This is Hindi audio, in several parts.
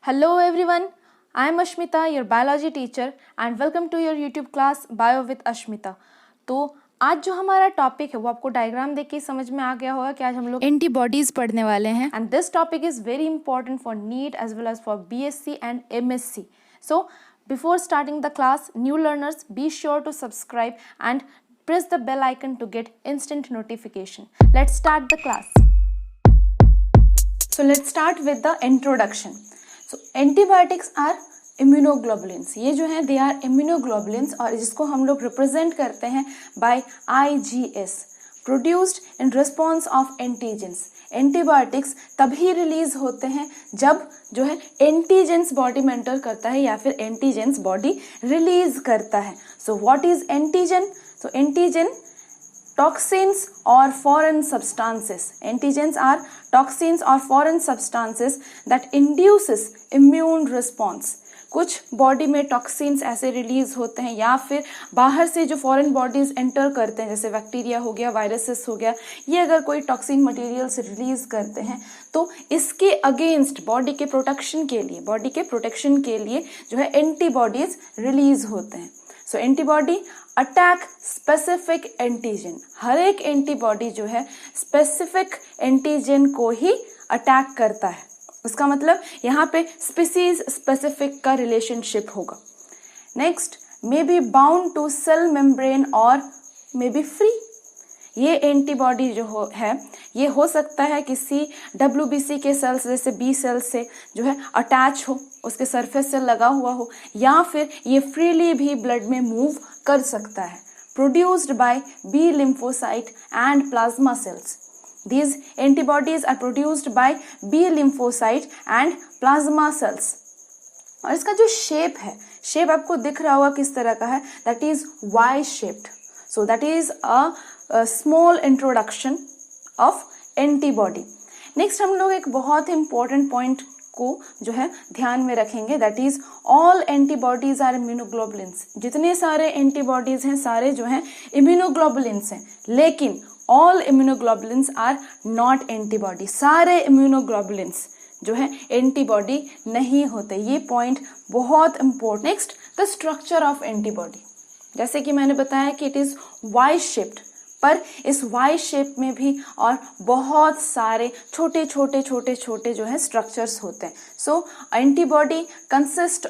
Hello everyone, I am Ashmita, your biology teacher and welcome to your YouTube class Bio with Ashmita। तो आज जो हमारा टॉपिक है वो आपको डायग्राम देख के समझ में आ गया होगा कि आज हम लोग एंटीबॉडीज पढ़ने वाले हैं and this topic is very important for NEET as well as for BSc and MSc। So before starting the class, new learners be sure to subscribe and press the bell icon to get instant notification. Let's start the class. So let's start with the introduction. So antibiotics are immunoglobulins. ये जो है they are immunoglobulins और जिसको हम लोग represent करते हैं by IgS, produced in response of antigens. Antibiotics तभी रिलीज होते हैं जब जो है एंटीजेंस बॉडी में एंटर करता है या फिर एंटीजेंस बॉडी रिलीज करता है। So what is antigen? So antigen, toxins or foreign substances. Antigens are toxins or foreign substances that induces immune response. कुछ बॉडी में टॉक्सिन्स ऐसे रिलीज होते हैं या फिर बाहर से जो फॉरेन बॉडीज एंटर करते हैं जैसे बैक्टीरिया हो गया, वायरसेस हो गया, ये अगर कोई टॉक्सिन मटेरियल्स रिलीज करते हैं तो इसके अगेंस्ट बॉडी के प्रोटेक्शन के लिए जो है एंटीबॉडीज रिलीज होते हैं। So antibody attack specific antigen. हर एक एंटीबॉडी जो है स्पेसिफिक एंटीजन को ही अटैक करता है। उसका मतलब यहाँ पे स्पीसीज स्पेसिफिक का रिलेशनशिप होगा। Next, may be bound to cell membrane और मे बी फ्री। ये एंटीबॉडी जो है ये हो सकता है किसी WBC के सेल्स जैसे B सेल से जो है अटैच हो, उसके सरफेस से लगा हुआ हो, या फिर ये फ्रीली भी ब्लड में मूव कर सकता है। Produced by B lymphocyte and plasma cells. These antibodies are produced by B lymphocyte and plasma cells। और इसका जो शेप आपको दिख रहा होगा किस तरह का है, that is Y shaped। So that is a small introduction of antibody। Next हम लोग एक बहुत important point को जो है ध्यान में रखेंगे, that is all antibodies are immunoglobulins। जितने सारे antibodies हैं सारे जो हैं immunoglobulins हैं, लेकिन all immunoglobulins are not antibody। सारे immunoglobulins जो है एंटीबॉडी नहीं होते। ये पॉइंट बहुत important. Next, the structure of antibody. जैसे कि मैंने बताया कि इट इज वाई शेप्ड, पर इस वाई शेप में भी और बहुत सारे छोटे छोटे जो है स्ट्रक्चर्स होते हैं। So antibody consist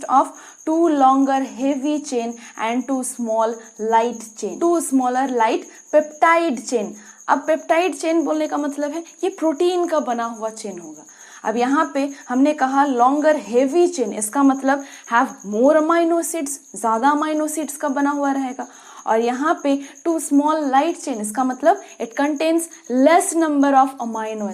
of two longer heavy chain and two small light chain, two smaller light peptide chain। अब पेप्टाइड चेन बोलने का मतलब है ये प्रोटीन का बना हुआ चेन होगा। अब यहाँ पे हमने कहा लॉन्गर हेवी चेन, इसका मतलब हैव मोर अमाइनो एसिड्स, ज्यादा अमाइनो एसिड्स का बना हुआ रहेगा। और यहाँ पे टू स्मॉल लाइट चेन, इसका मतलब it contains less number of amino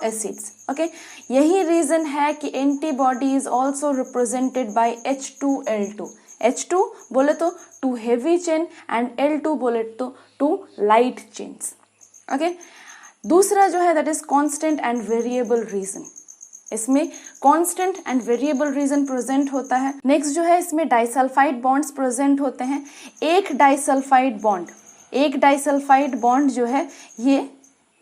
acids. Okay, यही रीजन है कि antibody is also represented by H2L2। H2 बोले तो to heavy chain and L2 बोले तो टू लाइट चेन्स। ओके, दूसरा जो है that is constant and variable region. इसमें constant and variable region present होता है। नेक्स्ट जो है इसमें डाइसल्फाइड बॉन्ड्स प्रेजेंट होते हैं। एक डाइसल्फाइड बॉन्ड जो है ये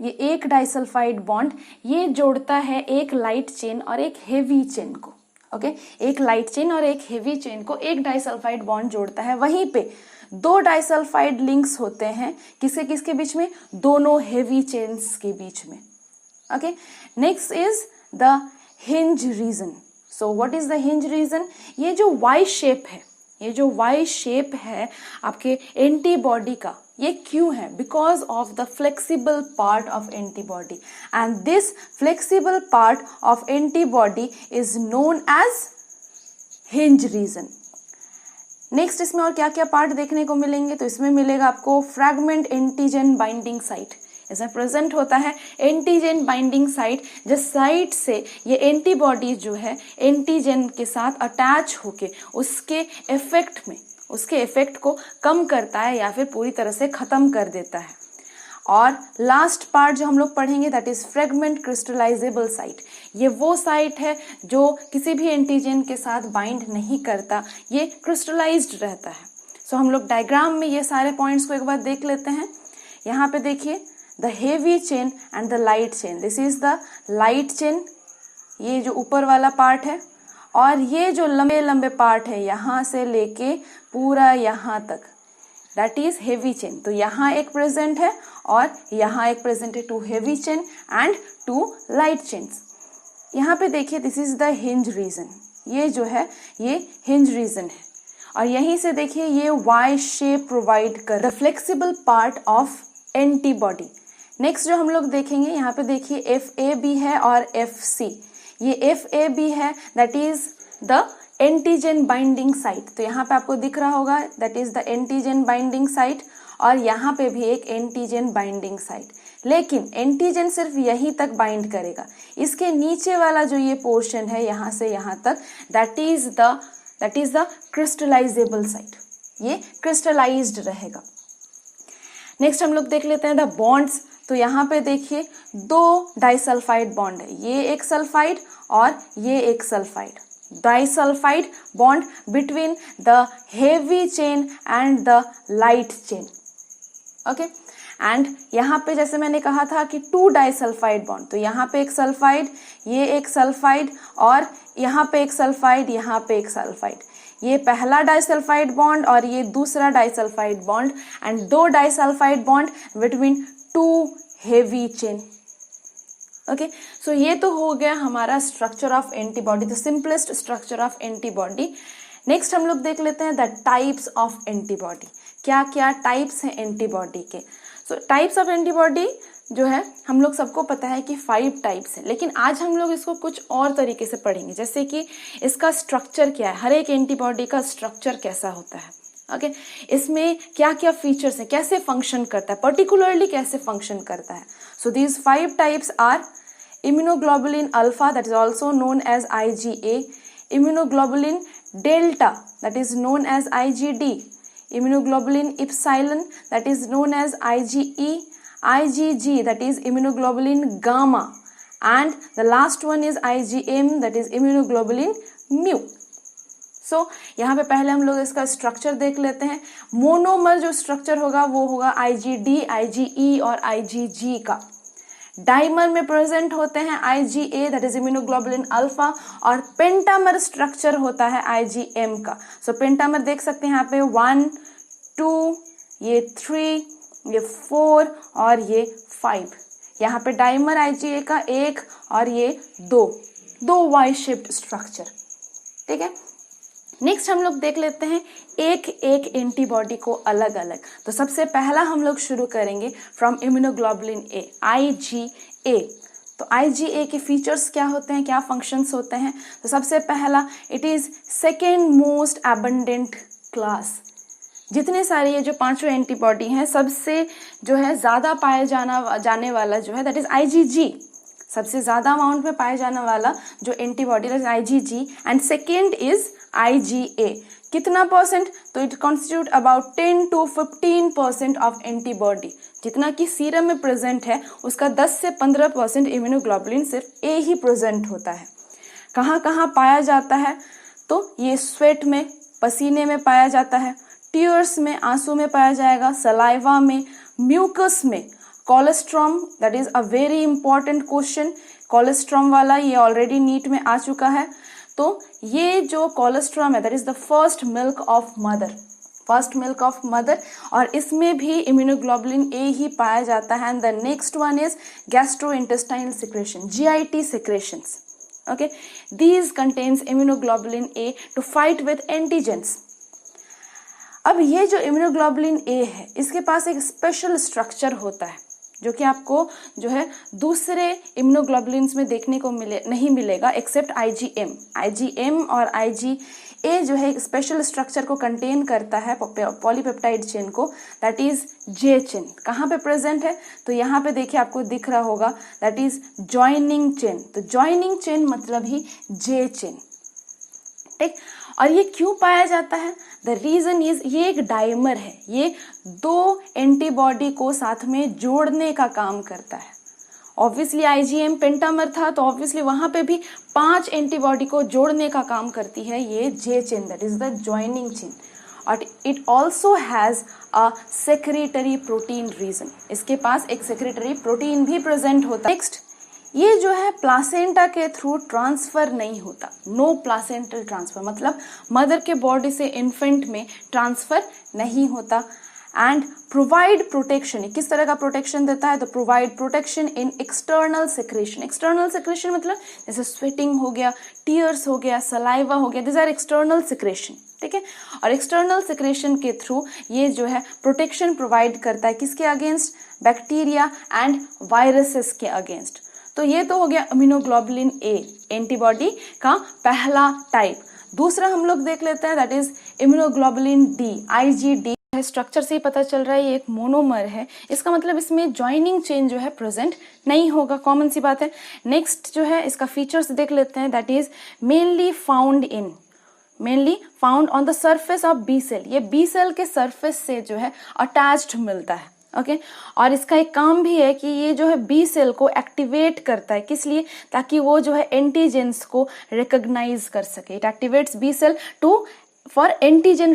एक डाइसल्फाइड बॉन्ड ये जोड़ता है एक लाइट चेन और एक हेवी चेन को। ओके, एक लाइट चेन और एक हेवी चेन को एक डाइसल्फाइड बॉन्ड जोड़ता है। वहीं पे दो डाइसल्फाइड लिंक्स होते हैं किसके बीच में? दोनों हेवी चेन्स के बीच में। Okay, next is the hinge region. So what is the hinge region? ये जो वाई शेप है आपके एंटीबॉडी का, ये क्यों है? Because of the flexible part of antibody and this flexible part of antibody is known as hinge region. Next इसमें और क्या क्या पार्ट देखने को मिलेंगे? तो इसमें मिलेगा आपको फ्रैगमेंट एंटीजन बाइंडिंग साइट। इसमें प्रेजेंट होता है एंटीजन बाइंडिंग साइट, जिस साइट से ये एंटीबॉडी जो है एंटीजन के साथ अटैच होके उसके इफेक्ट को कम करता है या फिर पूरी तरह से खत्म कर देता है। और लास्ट पार्ट जो हम लोग पढ़ेंगे दैट इज फ्रेगमेंट क्रिस्टलाइजेबल साइट। ये वो साइट है जो किसी भी एंटीजन के साथ बाइंड नहीं करता, ये क्रिस्टलाइज्ड रहता है। सो हम लोग डायग्राम में ये सारे पॉइंट्स को एक बार देख लेते हैं। यहाँ पे देखिए the heavy chain and the light chain. This is the light chain, ये जो ऊपर वाला पार्ट है, और ये जो लंबे लंबे पार्ट है यहाँ से लेके पूरा यहाँ तक, दैट इज हेवी चेन. तो यहाँ एक प्रेजेंट है और यहाँ एक प्रेजेंट है, 2 heavy chain and 2 light chains. यहाँ पे देखिए, this is the hinge region, ये जो है ये हिंज रीजन है, और यहीं से देखिए ये वाई शेप प्रोवाइड कर the flexible part of antibody. Next जो हम लोग देखेंगे, यहाँ पे देखिए FAB है और FC. ये FAB है, that is the antigen binding site. तो यहाँ पे आपको दिख रहा होगा, that is the antigen binding site, और यहाँ पे भी एक एंटीजन बाइंडिंग साइट. लेकिन एंटीजन सिर्फ यहीं तक बाइंड करेगा, इसके नीचे वाला जो ये पोर्शन है यहाँ से यहाँ तक, दैट इज द क्रिस्टलाइजेबल साइट, ये क्रिस्टलाइज्ड रहेगा. नेक्स्ट हम लोग देख लेते हैं द बॉन्ड्स. तो यहाँ पे देखिए 2 डाइसल्फाइड बॉन्ड है, ये एक सल्फाइड और ये एक sulphide. Disulphide bond between the heavy chain and the light chain. Okay, and यहाँ पे जैसे मैंने कहा था कि 2 डाइसल्फाइड बॉन्ड, तो यहाँ पे एक सल्फाइड, ये एक सल्फाइड, और यहाँ पे एक सल्फाइड, यहाँ पे एक सल्फाइड. ये पहला डाइसल्फाइड बॉन्ड और ये दूसरा disulphide bond, and 2 disulphide bond between 2 heavy chain. Okay, so ये तो हो गया हमारा structure of antibody, the simplest structure of antibody. Next हम लोग देख लेते हैं द टाइप्स ऑफ एंटीबॉडी. क्या क्या टाइप्स हैं एंटीबॉडी के. सो टाइप्स ऑफ एंटीबॉडी जो है हम लोग सबको पता है कि 5 टाइप्स है, लेकिन आज हम लोग इसको कुछ और तरीके से पढ़ेंगे, जैसे कि इसका स्ट्रक्चर क्या है, हर एक एंटीबॉडी का स्ट्रक्चर कैसा होता है. ओके, इसमें क्या क्या फीचर्स हैं, कैसे फंक्शन करता है, पर्टिकुलरली कैसे फंक्शन करता है. So these 5 types are immunoglobulin alpha, that is also known as IgA, immunoglobulin delta, that is known as IgD, immunoglobulin epsilon, that is known as IgE, IgG, that is immunoglobulin gamma, and the last one is IgM, that is immunoglobulin mu. So यहाँ पे पहले हम लोग इसका स्ट्रक्चर देख लेते हैं. मोनोमर जो स्ट्रक्चर होगा वो होगा IgD, IgE और IgG का. डाइमर में प्रेजेंट होते हैं IgA, that is immunoglobulin alpha, और पेंटामर स्ट्रक्चर होता है IgM का. सो पेंटामर देख सकते हैं यहाँ पे 1, 2, ये 3, ये 4 और ये 5. यहाँ पे डाइमर IgA का 1 और ये 2 वाई शेप्ड स्ट्रक्चर. ठीक है, नेक्स्ट हम लोग देख लेते हैं एक एक एंटीबॉडी को अलग अलग. तो सबसे पहला हम लोग शुरू करेंगे फ्रॉम इम्यूनोग्लोबुलिन ए, IgA. तो IgA के फीचर्स क्या होते हैं, क्या फंक्शंस होते हैं. तो सबसे पहला, it is second most abundant class. जितने सारे ये जो 5 एंटीबॉडी हैं, सबसे जो है ज्यादा पाए जाने वाला जो है दैट इज IgG. सबसे ज्यादा अमाउंट में पाए जाने वाला जो एंटीबॉडी है IgG, and second is IgA. कितना परसेंट, तो it constitute about 10 to 15% of antibody. जितना कि सीरम में प्रेजेंट है उसका 10 से 15% इम्यूनोग्लोबुलिन सिर्फ ए ही प्रेजेंट होता है. कहाँ कहाँ पाया जाता है, तो ये स्वेट में, पसीने में पाया जाता है, टीयर्स में, आंसू में पाया जाएगा, सलाइवा में, म्यूकस में, colostrum, that is a very important question. Colostrum वाला ये ऑलरेडी नीट में आ चुका है. तो ये जो कोलेस्ट्रॉम है that is the first milk of mother, और इसमें भी इम्यूनोग्लोबुलिन ए ही पाया जाता है. And the next one is gastrointestinal secretion, GIT secretions. Okay, these contains immunoglobulin A to fight with antigens. अब ये जो इम्यूनोग्लोबुलिन ए है, इसके पास एक स्पेशल स्ट्रक्चर होता है जो कि आपको जो है दूसरे इम्यूनोग्लोबुलिन्स में देखने को नहीं मिलेगा एक्सेप्ट IgM और IgA जो है एक स्पेशल स्ट्रक्चर को कंटेन करता है, पॉलीपेप्टाइड चेन को, दैट इज J चेन. कहाँ पे प्रेजेंट है, तो यहाँ पे देखिए आपको दिख रहा होगा, दैट इज जॉइनिंग चेन. तो जॉइनिंग चेन मतलब ही J चेन. ठीक, और ये क्यों पाया जाता है, द रीजन इज ये एक डाइमर है, ये 2 एंटीबॉडी को साथ में जोड़ने का काम करता है. ऑब्वियसली IgM पेंटामर था, तो ऑब्वियसली वहां पे भी 5 एंटीबॉडी को जोड़ने का काम करती है ये J chain, that is the joining chain. और it also has a secretory protein region, इसके पास एक सेक्रेटरी प्रोटीन भी प्रेजेंट होता है। नेक्स्ट, ये जो है प्लासेंटा के थ्रू ट्रांसफर नहीं होता, नो प्लासेंटल ट्रांसफर, मतलब मदर के बॉडी से इन्फेंट में ट्रांसफर नहीं होता। एंड प्रोवाइड प्रोटेक्शन, किस तरह का प्रोटेक्शन देता है, तो provide protection in external secretion. External secretion मतलब जैसे स्वेटिंग हो गया, टीयर्स हो गया, सलाइवा हो गया, दिस आर एक्सटर्नल सेक्रेशन, ठीक है। और एक्सटर्नल सेक्रेशन के थ्रू ये जो है प्रोटेक्शन प्रोवाइड करता है किसके अगेंस्ट, बैक्टीरिया एंड वायरसेस के अगेंस्ट। तो ये तो हो गया इम्यूनोग्लोबुलिन ए, एंटीबॉडी का पहला टाइप। दूसरा हम लोग देख लेते हैं, that is immunoglobulin D, IgD। Structure से ही पता चल रहा है ये एक मोनोमर है, इसका मतलब इसमें ज्वाइनिंग चेन जो है प्रेजेंट नहीं होगा, कॉमन सी बात है। नेक्स्ट जो है इसका फीचर्स देख लेते हैं, that is mainly found on the surface of B cell, ये बी सेल के सरफेस से जो है अटैच्ड मिलता है, ओके। और इसका एक काम भी है कि ये जो है बी सेल को एक्टिवेट करता है, किस लिए, ताकि वो जो है एंटीजेंस को रिकॉग्नाइज कर सके। It activates B cell for antigen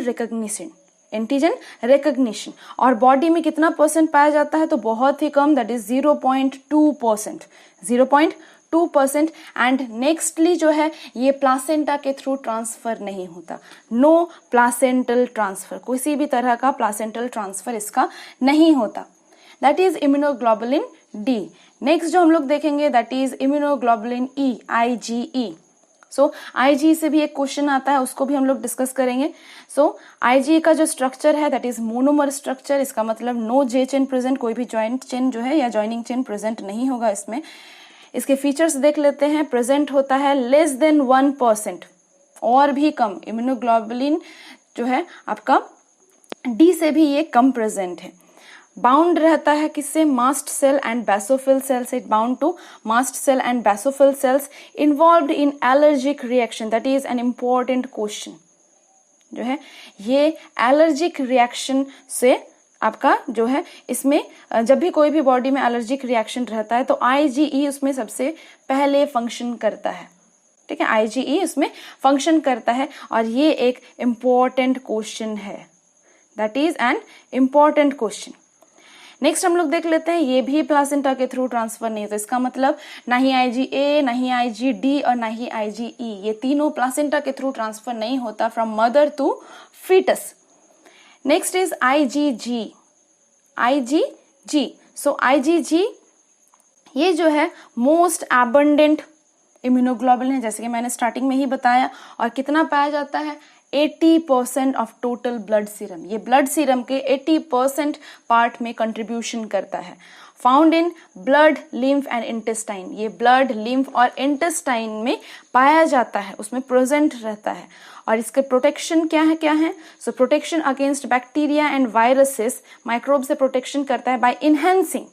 recognition. और बॉडी में कितना परसेंट पाया जाता है, तो बहुत ही कम, दैट इज 0.2%। एंड नेक्स्टली जो है ये प्लासेंटा के थ्रू ट्रांसफर नहीं होता, नो प्लासेंटल ट्रांसफर, किसी भी तरह का प्लासेंटल ट्रांसफर इसका नहीं होता। That is immunoglobulin D. Next जो हम लोग देखेंगे that is immunoglobulin E, IgE। So IgE से भी एक क्वेश्चन आता है, उसको भी हम लोग डिस्कस करेंगे। सो IgE का जो स्ट्रक्चर है दैट इज मोनोमर स्ट्रक्चर, इसका मतलब नो J चेन प्रेजेंट, कोई भी ज्वाइंट चेन जो है या ज्वाइनिंग चेन प्रेजेंट नहीं होगा इसमें। इसके फीचर्स देख लेते हैं, प्रेजेंट होता है लेस देन 1%, और भी कम, इम्यूनोग्लोबुलिन जो है आपका डी से भी ये कम प्रेजेंट है। बाउंड रहता है किससे, mast cell and basophil cells, it bound to mast cell and basophil cells, involved in allergic reaction, that is an important question जो है, ये एलर्जिक रिएक्शन से आपका जो है इसमें जब भी कोई भी बॉडी में एलर्जिक रिएक्शन रहता है तो IgE उसमें सबसे पहले फंक्शन करता है, ठीक है, IgE उसमें फंक्शन करता है। और ये एक इम्पॉर्टेंट क्वेश्चन है, that is an important question. Next हम लोग देख लेते हैं, ये भी प्लासेंटा के थ्रू ट्रांसफर नहीं होता, इसका मतलब ना ही IgA, ना ही IgD और ना ही IgE, ये तीनों प्लासेंटा के थ्रू ट्रांसफर नहीं होता from mother to foetus. Next is IgG। So IgG ये जो है मोस्ट एबंडेंट इम्यूनोग्लोबुलिन है, जैसे कि मैंने स्टार्टिंग में ही बताया। और कितना पाया जाता है, 80% ऑफ टोटल ब्लड सीरम, ये ब्लड सीरम के 80% पार्ट में कंट्रीब्यूशन करता है। Found in blood, lymph and intestine, ये ब्लड, लिम्फ और इंटेस्टाइन में पाया जाता है, उसमें प्रेजेंट रहता है। और इसके प्रोटेक्शन क्या है, so protection against bacteria and viruses, microbe से प्रोटेक्शन करता है बाय इनहेंसिंग,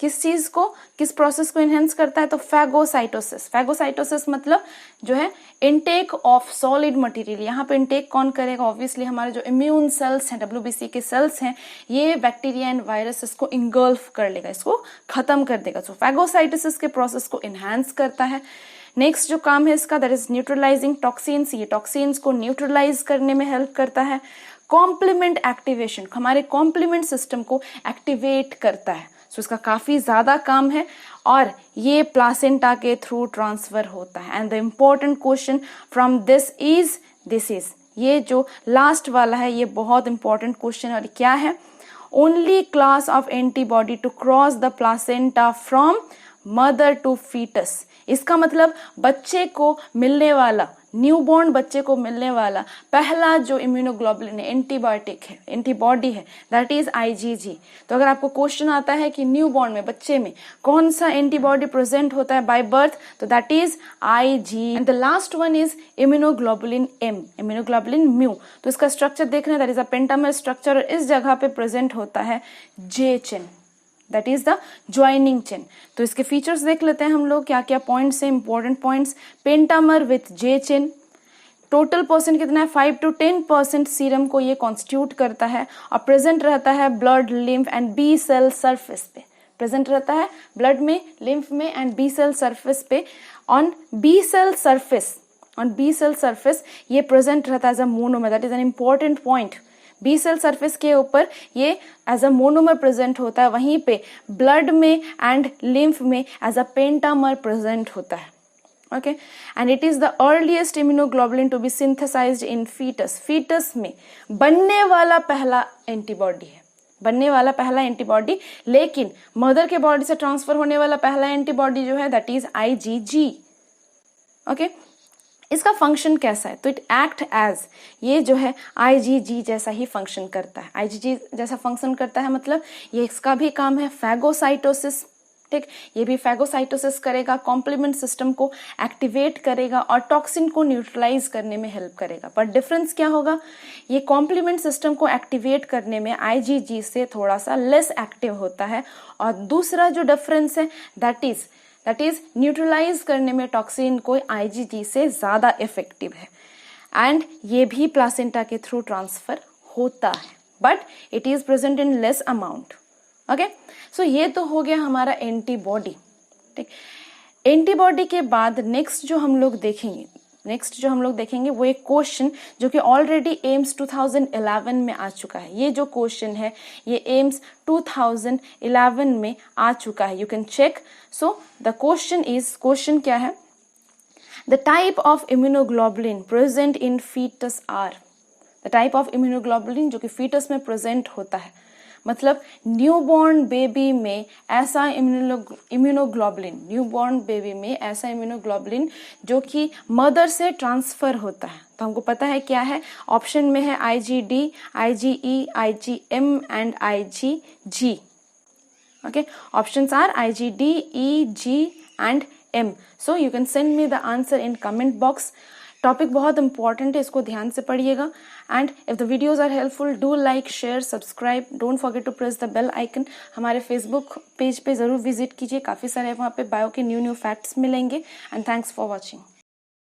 किस चीज को, किस प्रोसेस को इनहेंस करता है, तो फैगोसाइटोसिस मतलब जो है इनटेक ऑफ सॉलिड मटेरियल। यहाँ पे इनटेक कौन करेगा, ऑब्वियसली हमारे जो इम्यून सेल्स हैं, WBC के सेल्स हैं, ये बैक्टीरिया एंड वायरसेस को इंगल्फ कर लेगा, इसको खत्म कर देगा। सो फैगोसाइटोसिस के प्रोसेस को इनहेंस करता है। नेक्स्ट जो काम है इसका, दैट इज न्यूट्रलाइजिंग टॉक्सिन्स, ये टॉक्सिन्स को न्यूट्रलाइज करने में हेल्प करता है। कॉम्प्लीमेंट एक्टिवेशन, हमारे कॉम्प्लीमेंट सिस्टम को एक्टिवेट करता है, सो इसका काफी ज्यादा काम है। और ये प्लासेंटा के थ्रू ट्रांसफर होता है। And the important question from this is ये जो लास्ट वाला है, ये बहुत इंपॉर्टेंट क्वेश्चन है। और क्या है, only class of antibody to cross the placenta from mother to foetus, इसका मतलब बच्चे को मिलने वाला, न्यूबॉर्न बच्चे को मिलने वाला पहला जो इम्यूनोग्लोबुलिन है, एंटीबॉडी है, दैट इज IgG। तो अगर आपको क्वेश्चन आता है कि न्यूबॉर्न में, बच्चे में कौन सा एंटीबॉडी प्रेजेंट होता है बाय बर्थ, तो that is Ig। And the last one is immunoglobulin M, immunoglobulin mu. तो इसका स्ट्रक्चर देख रहे हैं, that is a pentamer structure, और इस जगह पे प्रेजेंट होता है J chain, that is the joining chain. तो इसके फीचर्स देख लेते हैं हम लोग, क्या क्या पॉइंट्स हैं, important points. Pentamer with J chain, total percent कितना है, 5 to 10% सीरम को ये कॉन्स्टिट्यूट करता है। और प्रेजेंट रहता है blood, lymph and B cell surface पे, प्रेजेंट रहता है ब्लड में, लिम्फ में एंड बी सेल सरफेस पे। ऑन बी सेल सरफेस ये प्रेजेंट रहता है as a monomer, that is an important point. B cell surface के ऊपर ये एज अ मोनोमर प्रेजेंट होता है, वहीं पे ब्लड में एंड लिम्फ में एज अ पेंटामर प्रेजेंट होता है. Okay, and it is the earliest immunoglobulin to be synthesised in foetus. Foetus में बनने वाला पहला एंटीबॉडी है, बनने वाला पहला एंटीबॉडी, लेकिन मदर के बॉडी से ट्रांसफर होने वाला पहला एंटीबॉडी जो है दैट इज IgG. ओके, इसका फंक्शन कैसा है? तो इट एक्ट एज, ये जो है IgG जैसा ही फंक्शन करता है. IgG जैसा फंक्शन करता है मतलब ये इसका भी काम है फैगोसाइटोसिस. ठीक, ये भी फैगोसाइटोसिस करेगा, कॉम्प्लीमेंट सिस्टम को एक्टिवेट करेगा और टॉक्सिन को न्यूट्रलाइज करने में हेल्प करेगा. पर डिफरेंस क्या होगा? ये कॉम्प्लीमेंट सिस्टम को एक्टिवेट करने में IgG से थोड़ा सा लेस एक्टिव होता है. और दूसरा जो डिफरेंस है दैट इज न्यूट्रलाइज करने में टॉक्सिन को IgG से ज्यादा इफेक्टिव है. एंड ये भी प्लासेंटा के थ्रू ट्रांसफर होता है, but it is present in less amount. Okay, so ये तो हो गया हमारा एंटीबॉडी. ठीक, एंटीबॉडी के बाद नेक्स्ट जो हम लोग देखेंगे वो एक क्वेश्चन जो कि ऑलरेडी एम्स 2011 में आ चुका है. ये जो क्वेश्चन है ये एम्स 2011 में आ चुका है, you can check. So the question क्या है? The type of immunoglobulin present in foetus are. The type of immunoglobulin जो कि फीटस में प्रेजेंट होता है, मतलब न्यूबॉर्न बेबी में ऐसा इम्यूनोग्लोबुलिन जो कि मदर से ट्रांसफर होता है. तो हमको पता है क्या है, ऑप्शन में है IgD, IgE, IgM and IgG. Okay, options are IgD, E, G and M. So you can send me the answer in comment box. Topic बहुत इंपॉर्टेंट है, इसको ध्यान से पढ़िएगा. And if the videos are helpful, do like, share, subscribe, don't forget to press the bell icon. हमारे फेसबुक पेज पे जरूर विजिट कीजिए, काफ़ी सारे वहाँ पे बायो के न्यू फैक्ट्स मिलेंगे. And thanks for watching.